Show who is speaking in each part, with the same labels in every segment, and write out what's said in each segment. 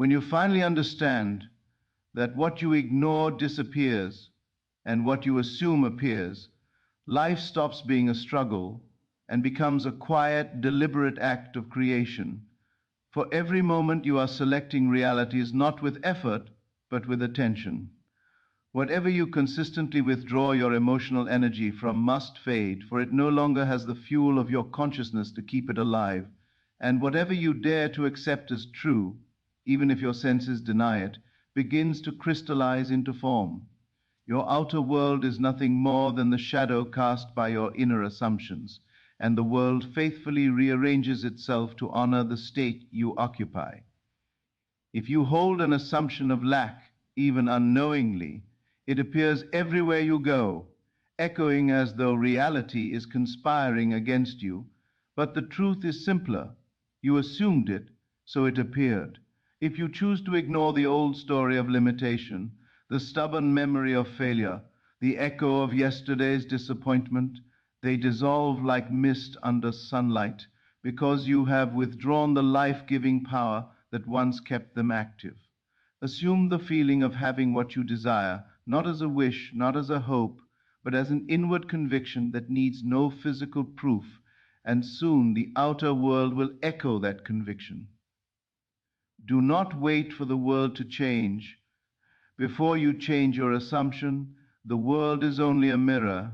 Speaker 1: When you finally understand that what you ignore disappears and what you assume appears, life stops being a struggle and becomes a quiet, deliberate act of creation. For every moment you are selecting realities not with effort, but with attention. Whatever you consistently withdraw your emotional energy from must fade, for it no longer has the fuel of your consciousness to keep it alive. And whatever you dare to accept as true, even if your senses deny it, begins to crystallize into form. Your outer world is nothing more than the shadow cast by your inner assumptions, and the world faithfully rearranges itself to honor the state you occupy. If you hold an assumption of lack, even unknowingly, it appears everywhere you go, echoing as though reality is conspiring against you. But the truth is simpler. You assumed it, so it appeared. If you choose to ignore the old story of limitation, the stubborn memory of failure, the echo of yesterday's disappointment, they dissolve like mist under sunlight because you have withdrawn the life-giving power that once kept them active. Assume the feeling of having what you desire, not as a wish, not as a hope, but as an inward conviction that needs no physical proof, and soon the outer world will echo that conviction. Do not wait for the world to change. Before you change your assumption, the world is only a mirror,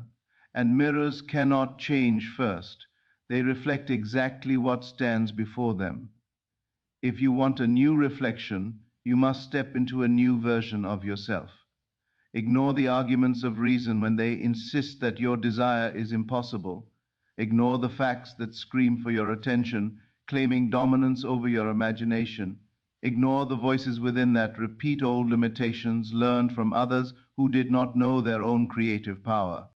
Speaker 1: and mirrors cannot change first. They reflect exactly what stands before them. If you want a new reflection, you must step into a new version of yourself. Ignore the arguments of reason when they insist that your desire is impossible. Ignore the facts that scream for your attention, claiming dominance over your imagination. Ignore the voices within that repeat old limitations learned from others who did not know their own creative power.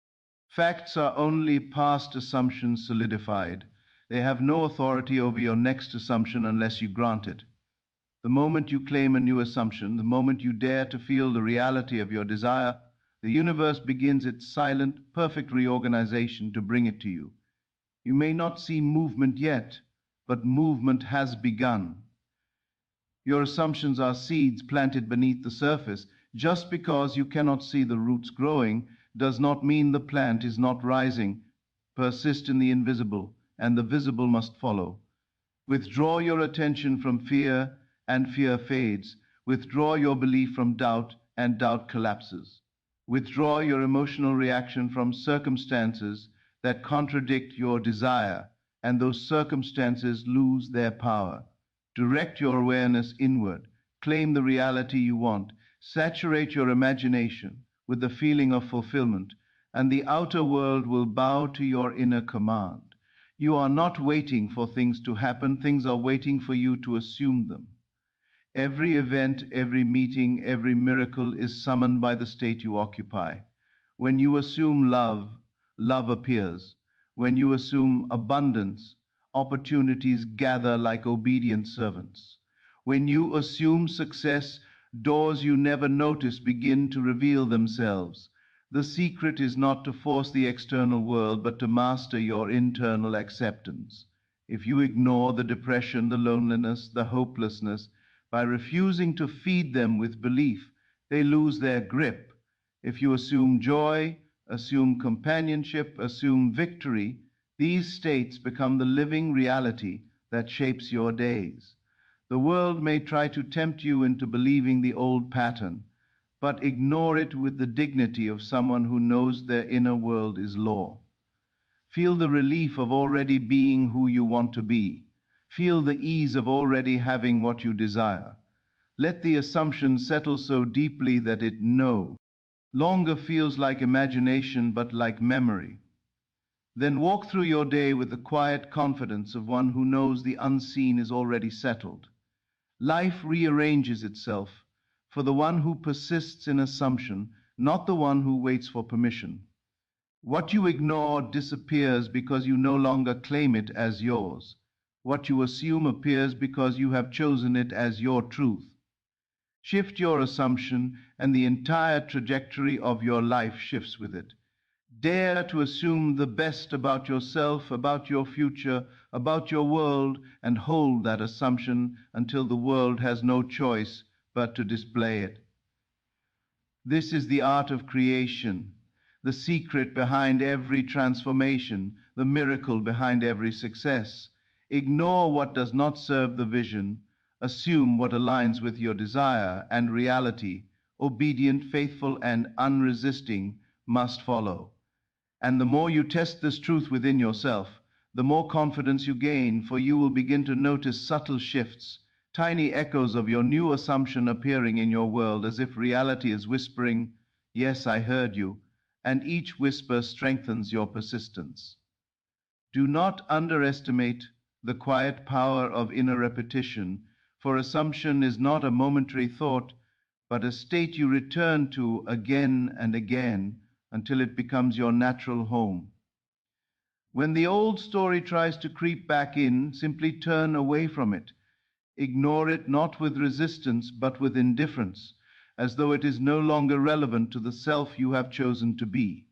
Speaker 1: Facts are only past assumptions solidified. They have no authority over your next assumption unless you grant it. The moment you claim a new assumption, the moment you dare to feel the reality of your desire, the universe begins its silent, perfect reorganization to bring it to you. You may not see movement yet, but movement has begun. Your assumptions are seeds planted beneath the surface. Just because you cannot see the roots growing does not mean the plant is not rising. Persist in the invisible, and the visible must follow. Withdraw your attention from fear, and fear fades. Withdraw your belief from doubt, and doubt collapses. Withdraw your emotional reaction from circumstances that contradict your desire, and those circumstances lose their power. Direct your awareness inward. Claim the reality you want. Saturate your imagination with the feeling of fulfillment, and the outer world will bow to your inner command. You are not waiting for things to happen. Things are waiting for you to assume them. Every event, every meeting, every miracle is summoned by the state you occupy. When you assume love, love appears. When you assume abundance, opportunities gather like obedient servants. When you assume success, doors you never noticed begin to reveal themselves. The secret is not to force the external world, but to master your internal acceptance. If you ignore the depression, the loneliness, the hopelessness, by refusing to feed them with belief, they lose their grip. If you assume joy, assume companionship, assume victory, these states become the living reality that shapes your days. The world may try to tempt you into believing the old pattern, but ignore it with the dignity of someone who knows their inner world is law. Feel the relief of already being who you want to be. Feel the ease of already having what you desire. Let the assumption settle so deeply that it no longer feels like imagination but like memory. Then walk through your day with the quiet confidence of one who knows the unseen is already settled. Life rearranges itself for the one who persists in assumption, not the one who waits for permission. What you ignore disappears because you no longer claim it as yours. What you assume appears because you have chosen it as your truth. Shift your assumption, and the entire trajectory of your life shifts with it. Dare to assume the best about yourself, about your future, about your world, and hold that assumption until the world has no choice but to display it. This is the art of creation, the secret behind every transformation, the miracle behind every success. Ignore what does not serve the vision, assume what aligns with your desire, and reality, obedient, faithful, and unresisting, must follow. And the more you test this truth within yourself, the more confidence you gain, for you will begin to notice subtle shifts, tiny echoes of your new assumption appearing in your world as if reality is whispering, "Yes, I heard you," and each whisper strengthens your persistence. Do not underestimate the quiet power of inner repetition, for assumption is not a momentary thought, but a state you return to again and again until it becomes your natural home. When the old story tries to creep back in, simply turn away from it. Ignore it not with resistance, but with indifference, as though it is no longer relevant to the self you have chosen to be.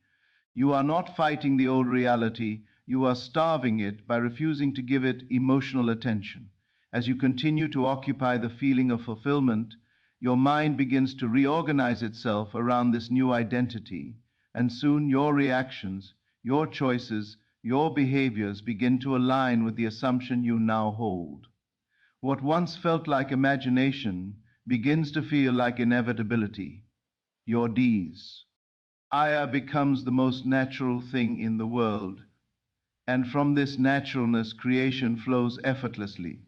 Speaker 1: You are not fighting the old reality, you are starving it by refusing to give it emotional attention. As you continue to occupy the feeling of fulfillment, your mind begins to reorganize itself around this new identity, and soon your reactions, your choices, your behaviors begin to align with the assumption you now hold. What once felt like imagination begins to feel like inevitability. Your D's. Aya becomes the most natural thing in the world, and from this naturalness, creation flows effortlessly.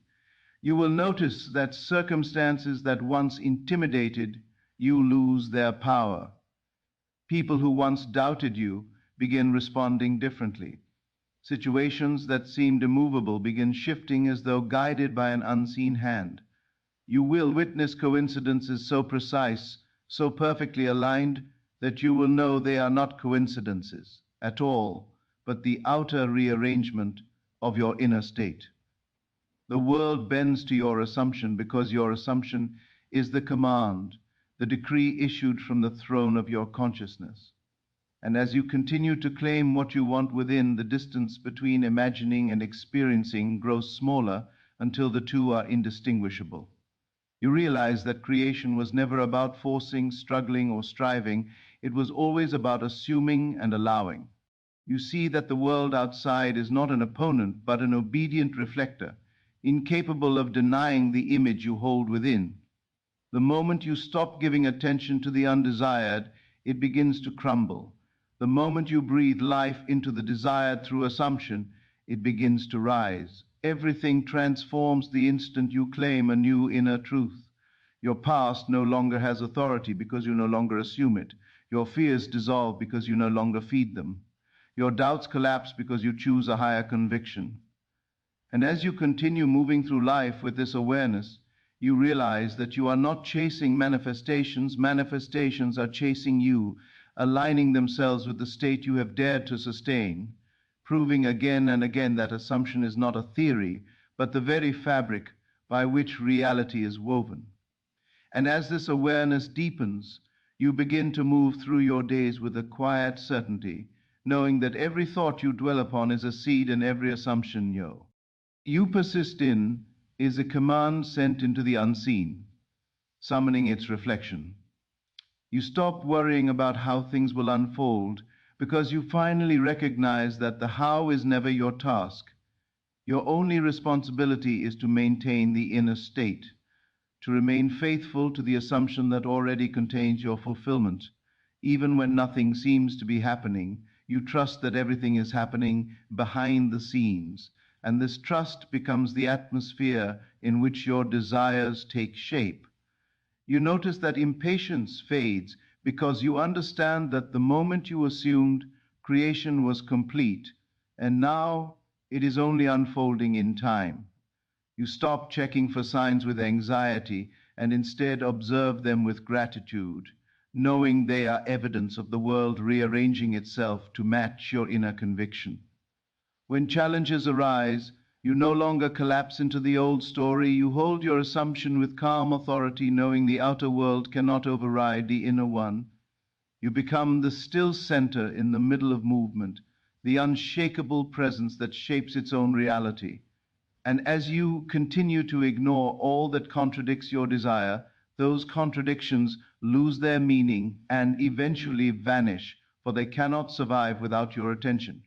Speaker 1: You will notice that circumstances that once intimidated you lose their power. People who once doubted you begin responding differently. Situations that seemed immovable begin shifting as though guided by an unseen hand. You will witness coincidences so precise, so perfectly aligned, that you will know they are not coincidences at all, but the outer rearrangement of your inner state. The world bends to your assumption because your assumption is the command, the decree issued from the throne of your consciousness. And as you continue to claim what you want within, the distance between imagining and experiencing grows smaller until the two are indistinguishable. You realize that creation was never about forcing, struggling, or striving. It was always about assuming and allowing. You see that the world outside is not an opponent, but an obedient reflector, incapable of denying the image you hold within. The moment you stop giving attention to the undesired, it begins to crumble. The moment you breathe life into the desired through assumption, it begins to rise. Everything transforms the instant you claim a new inner truth. Your past no longer has authority because you no longer assume it. Your fears dissolve because you no longer feed them. Your doubts collapse because you choose a higher conviction. And as you continue moving through life with this awareness, you realize that you are not chasing manifestations, manifestations are chasing you, aligning themselves with the state you have dared to sustain, proving again and again that assumption is not a theory, but the very fabric by which reality is woven. And as this awareness deepens, you begin to move through your days with a quiet certainty, knowing that every thought you dwell upon is a seed and every assumption you persist in is a command sent into the unseen, summoning its reflection. You stop worrying about how things will unfold because you finally recognize that the how is never your task. Your only responsibility is to maintain the inner state, to remain faithful to the assumption that already contains your fulfillment. Even when nothing seems to be happening, you trust that everything is happening behind the scenes, and this trust becomes the atmosphere in which your desires take shape. You notice that impatience fades because you understand that the moment you assumed creation was complete, and now it is only unfolding in time. You stop checking for signs with anxiety and instead observe them with gratitude, knowing they are evidence of the world rearranging itself to match your inner conviction. When challenges arise, you no longer collapse into the old story. You hold your assumption with calm authority, knowing the outer world cannot override the inner one. You become the still center in the middle of movement, the unshakable presence that shapes its own reality. And as you continue to ignore all that contradicts your desire, those contradictions lose their meaning and eventually vanish, for they cannot survive without your attention.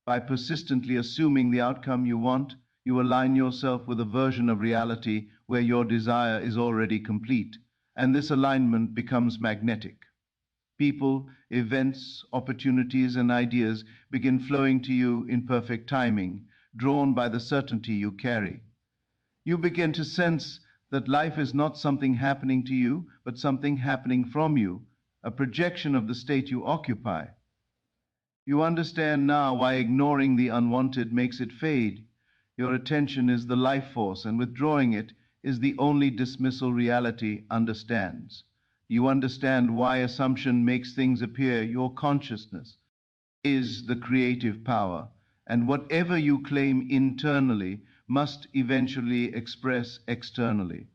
Speaker 1: By persistently assuming the outcome you want, you align yourself with a version of reality where your desire is already complete, and this alignment becomes magnetic. People, events, opportunities, and ideas begin flowing to you in perfect timing, drawn by the certainty you carry. You begin to sense that life is not something happening to you, but something happening from you, a projection of the state you occupy. You understand now why ignoring the unwanted makes it fade. Your attention is the life force, and withdrawing it is the only dismissal reality understands. You understand why assumption makes things appear. Your consciousness is the creative power, and whatever you claim internally must eventually express externally.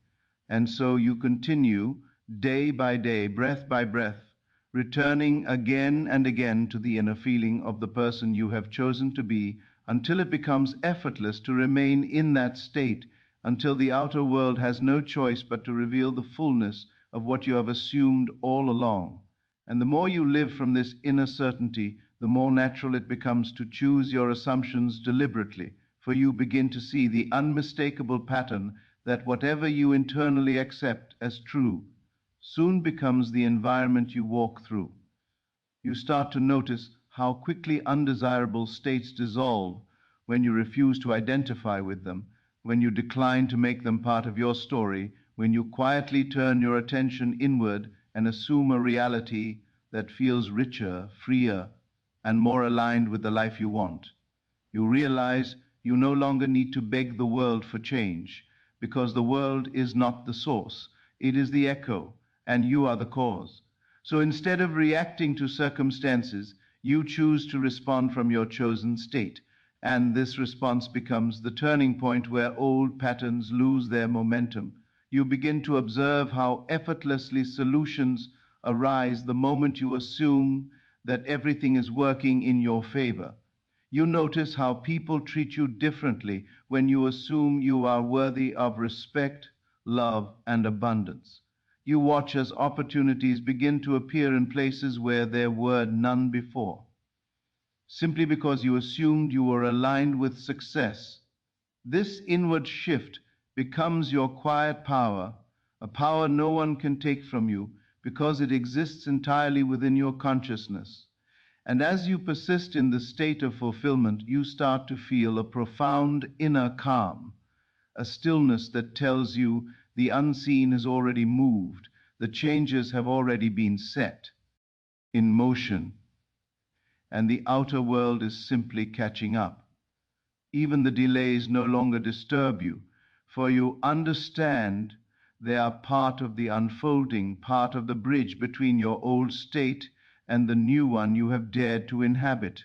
Speaker 1: And so you continue day by day, breath by breath, returning again and again to the inner feeling of the person you have chosen to be until it becomes effortless to remain in that state, until the outer world has no choice but to reveal the fullness of what you have assumed all along. And the more you live from this inner certainty, the more natural it becomes to choose your assumptions deliberately, for you begin to see the unmistakable pattern that whatever you internally accept as true soon becomes the environment you walk through. You start to notice how quickly undesirable states dissolve when you refuse to identify with them, when you decline to make them part of your story, when you quietly turn your attention inward and assume a reality that feels richer, freer, and more aligned with the life you want. You realize you no longer need to beg the world for change, because the world is not the source, it is the echo, and you are the cause. So instead of reacting to circumstances, you choose to respond from your chosen state, and this response becomes the turning point where old patterns lose their momentum. You begin to observe how effortlessly solutions arise the moment you assume that everything is working in your favor. You notice how people treat you differently when you assume you are worthy of respect, love, and abundance. You watch as opportunities begin to appear in places where there were none before, simply because you assumed you were aligned with success. This inward shift becomes your quiet power, a power no one can take from you because it exists entirely within your consciousness. And as you persist in the state of fulfillment, you start to feel a profound inner calm, a stillness that tells you the unseen has already moved, the changes have already been set in motion, and the outer world is simply catching up. Even the delays no longer disturb you, for you understand they are part of the unfolding, part of the bridge between your old state and the new one you have dared to inhabit.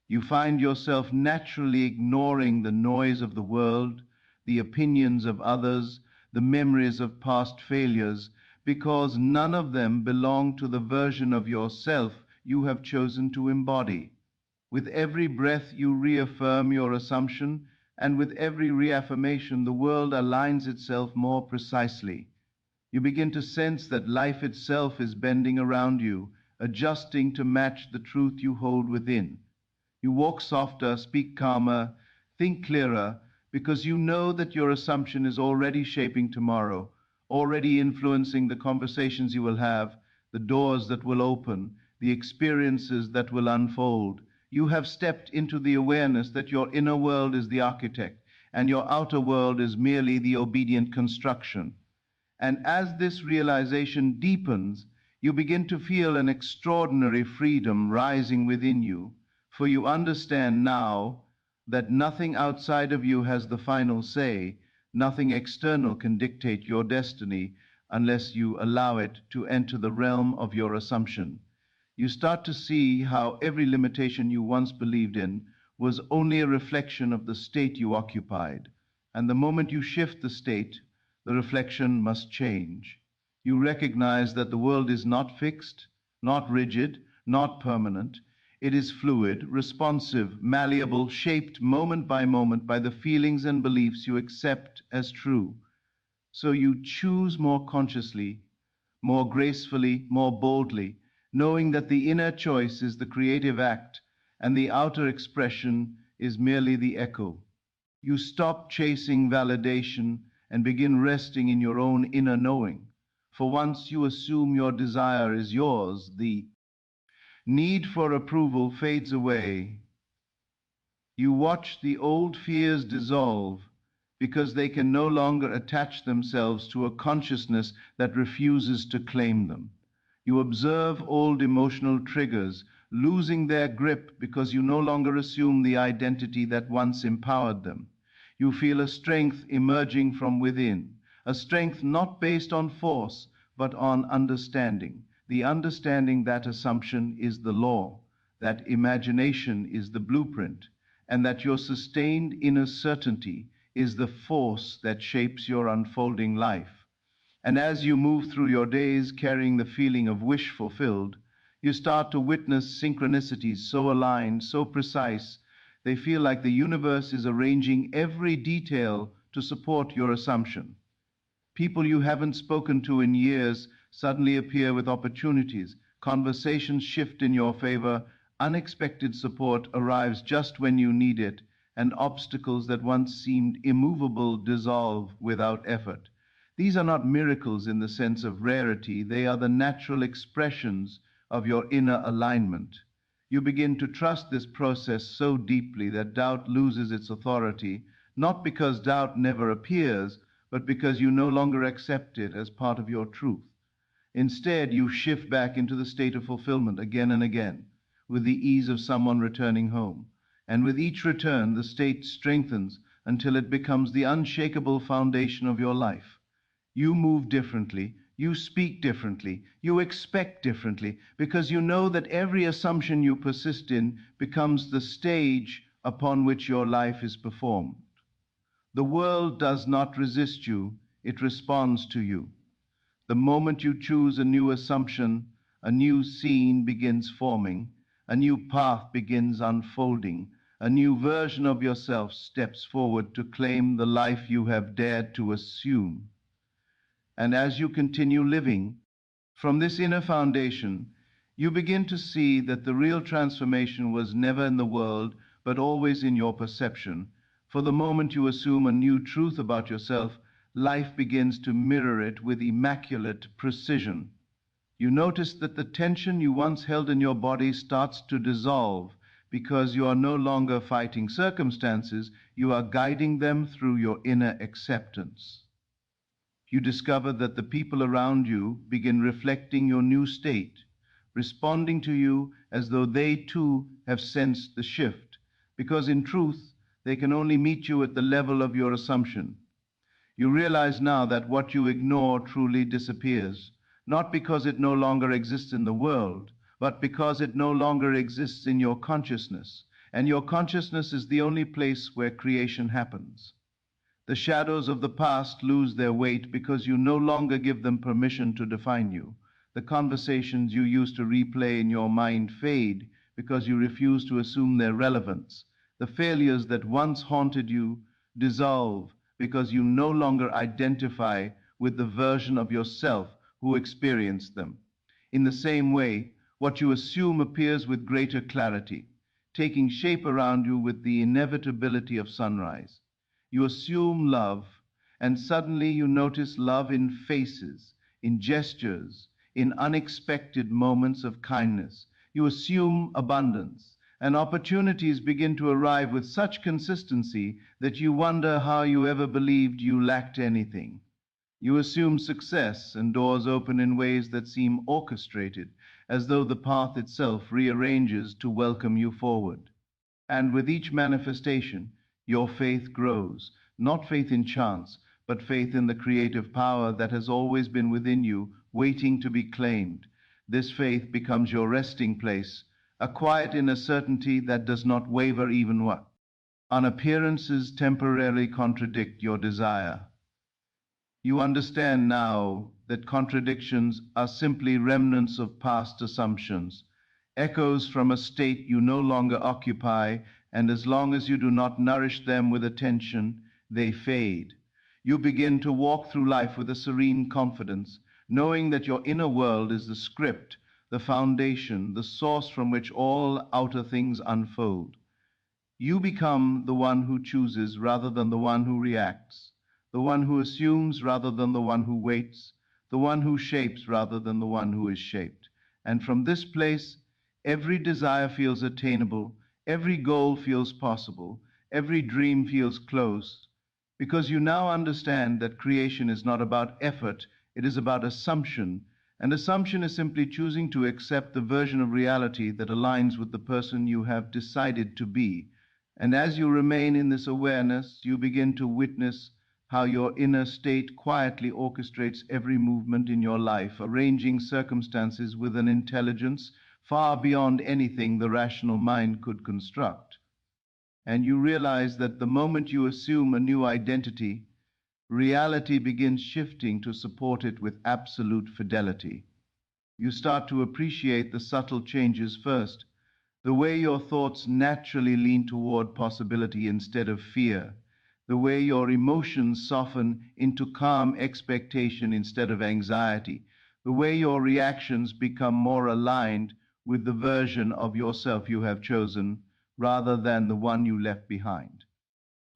Speaker 1: You find yourself naturally ignoring the noise of the world, the opinions of others, the memories of past failures, because none of them belong to the version of yourself you have chosen to embody. With every breath, you reaffirm your assumption, and with every reaffirmation, the world aligns itself more precisely. You begin to sense that life itself is bending around you, adjusting to match the truth you hold within. You walk softer, speak calmer, think clearer, because you know that your assumption is already shaping tomorrow, already influencing the conversations you will have, the doors that will open, the experiences that will unfold. You have stepped into the awareness that your inner world is the architect, and your outer world is merely the obedient construction. And as this realization deepens, you begin to feel an extraordinary freedom rising within you, for you understand now that nothing outside of you has the final say, nothing external can dictate your destiny unless you allow it to enter the realm of your assumption. You start to see how every limitation you once believed in was only a reflection of the state you occupied. And the moment you shift the state, the reflection must change. You recognize that the world is not fixed, not rigid, not permanent. It is fluid, responsive, malleable, shaped moment by moment by the feelings and beliefs you accept as true. So you choose more consciously, more gracefully, more boldly, knowing that the inner choice is the creative act and the outer expression is merely the echo. You stop chasing validation and begin resting in your own inner knowing. For once you assume your desire is yours, the need for approval fades away. You watch the old fears dissolve because they can no longer attach themselves to a consciousness that refuses to claim them. You observe old emotional triggers losing their grip because you no longer assume the identity that once empowered them. You feel a strength emerging from within, a strength not based on force, but on understanding. The understanding that assumption is the law, that imagination is the blueprint, and that your sustained inner certainty is the force that shapes your unfolding life. And as you move through your days carrying the feeling of wish fulfilled, you start to witness synchronicities so aligned, so precise, they feel like the universe is arranging every detail to support your assumption. People you haven't spoken to in years suddenly appear with opportunities, conversations shift in your favor, unexpected support arrives just when you need it, and obstacles that once seemed immovable dissolve without effort. These are not miracles in the sense of rarity, they are the natural expressions of your inner alignment. You begin to trust this process so deeply that doubt loses its authority, not because doubt never appears, but because you no longer accept it as part of your truth. Instead, you shift back into the state of fulfillment again and again, with the ease of someone returning home. And with each return, the state strengthens until it becomes the unshakable foundation of your life. You move differently, you speak differently, you expect differently, because you know that every assumption you persist in becomes the stage upon which your life is performed. The world does not resist you, it responds to you. The moment you choose a new assumption, a new scene begins forming, a new path begins unfolding, a new version of yourself steps forward to claim the life you have dared to assume. And as you continue living from this inner foundation, you begin to see that the real transformation was never in the world, but always in your perception. For the moment you assume a new truth about yourself, life begins to mirror it with immaculate precision. You notice that the tension you once held in your body starts to dissolve because you are no longer fighting circumstances, you are guiding them through your inner acceptance. You discover that the people around you begin reflecting your new state, responding to you as though they too have sensed the shift, because in truth, they can only meet you at the level of your assumption. You realize now that what you ignore truly disappears, not because it no longer exists in the world, but because it no longer exists in your consciousness, and your consciousness is the only place where creation happens. The shadows of the past lose their weight because you no longer give them permission to define you. The conversations you used to replay in your mind fade because you refuse to assume their relevance. The failures that once haunted you dissolve because you no longer identify with the version of yourself who experienced them. In the same way, what you assume appears with greater clarity, taking shape around you with the inevitability of sunrise. You assume love, and suddenly you notice love in faces, in gestures, in unexpected moments of kindness. You assume abundance, and opportunities begin to arrive with such consistency that you wonder how you ever believed you lacked anything. You assume success, and doors open in ways that seem orchestrated, as though the path itself rearranges to welcome you forward. And with each manifestation, your faith grows, not faith in chance, but faith in the creative power that has always been within you, waiting to be claimed. This faith becomes your resting place, a quiet inner certainty that does not waver even on appearances temporarily contradict your desire. You understand now that contradictions are simply remnants of past assumptions, echoes from a state you no longer occupy, and as long as you do not nourish them with attention, they fade. You begin to walk through life with a serene confidence, knowing that your inner world is the script, the foundation, the source from which all outer things unfold. You become the one who chooses rather than the one who reacts, the one who assumes rather than the one who waits, the one who shapes rather than the one who is shaped. And from this place, every desire feels attainable, every goal feels possible, every dream feels close, because you now understand that creation is not about effort, it is about assumption. And assumption is simply choosing to accept the version of reality that aligns with the person you have decided to be. And as you remain in this awareness, you begin to witness how your inner state quietly orchestrates every movement in your life, arranging circumstances with an intelligence far beyond anything the rational mind could construct. And you realize that the moment you assume a new identity, reality begins shifting to support it with absolute fidelity. You start to appreciate the subtle changes first, the way your thoughts naturally lean toward possibility instead of fear, the way your emotions soften into calm expectation instead of anxiety, the way your reactions become more aligned with the version of yourself you have chosen rather than the one you left behind.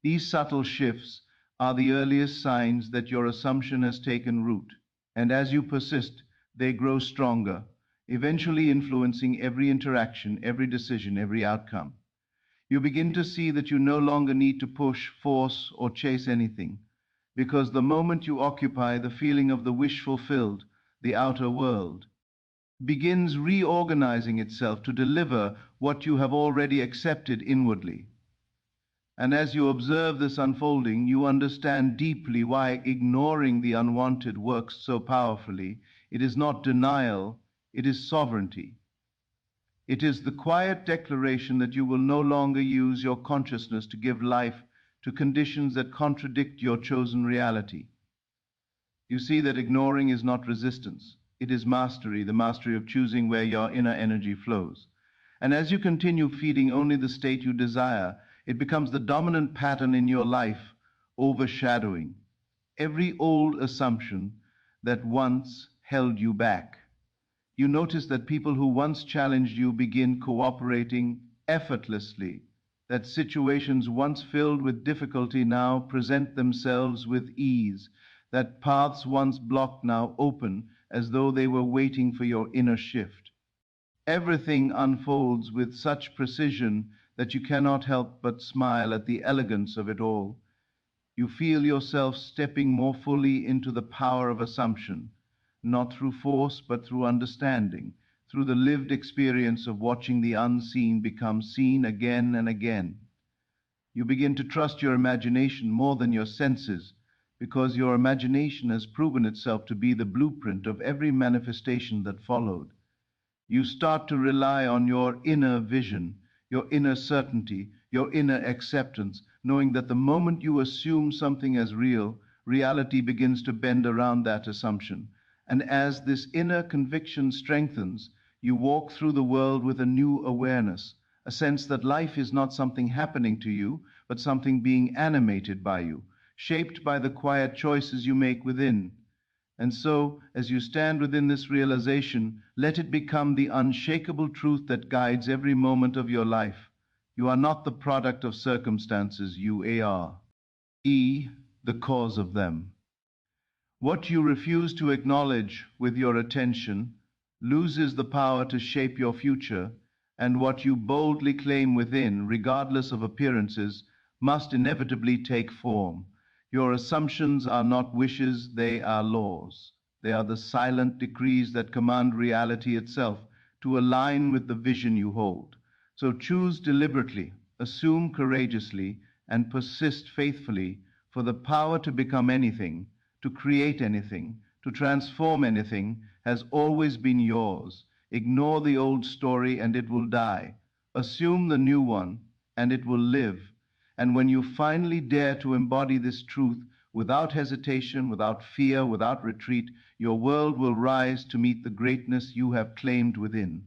Speaker 1: These subtle shifts are the earliest signs that your assumption has taken root, and as you persist, they grow stronger, eventually influencing every interaction, every decision, every outcome. You begin to see that you no longer need to push, force, or chase anything, because the moment you occupy the feeling of the wish fulfilled, the outer world begins reorganizing itself to deliver what you have already accepted inwardly. And as you observe this unfolding, you understand deeply why ignoring the unwanted works so powerfully. It is not denial, it is sovereignty. It is the quiet declaration that you will no longer use your consciousness to give life to conditions that contradict your chosen reality. You see that ignoring is not resistance, it is mastery, the mastery of choosing where your inner energy flows. And as you continue feeding only the state you desire, it becomes the dominant pattern in your life, overshadowing every old assumption that once held you back. You notice that people who once challenged you begin cooperating effortlessly, that situations once filled with difficulty now present themselves with ease, that paths once blocked now open as though they were waiting for your inner shift. Everything unfolds with such precision that you cannot help but smile at the elegance of it all. You feel yourself stepping more fully into the power of assumption, not through force, but through understanding, through the lived experience of watching the unseen become seen again and again. You begin to trust your imagination more than your senses, because your imagination has proven itself to be the blueprint of every manifestation that followed. You start to rely on your inner vision, your inner certainty, your inner acceptance, knowing that the moment you assume something as real, reality begins to bend around that assumption. And as this inner conviction strengthens, you walk through the world with a new awareness, a sense that life is not something happening to you, but something being animated by you, shaped by the quiet choices you make within. And so, as you stand within this realization, let it become the unshakable truth that guides every moment of your life. You are not the product of circumstances, you are. The cause of them. What you refuse to acknowledge with your attention loses the power to shape your future, and what you boldly claim within, regardless of appearances, must inevitably take form. Your assumptions are not wishes, they are laws. They are the silent decrees that command reality itself to align with the vision you hold. So choose deliberately, assume courageously, and persist faithfully, for the power to become anything, to create anything, to transform anything has always been yours. Ignore the old story and it will die. Assume the new one and it will live. And when you finally dare to embody this truth, Without hesitation, without fear, without retreat, your world will rise to meet the greatness you have claimed within.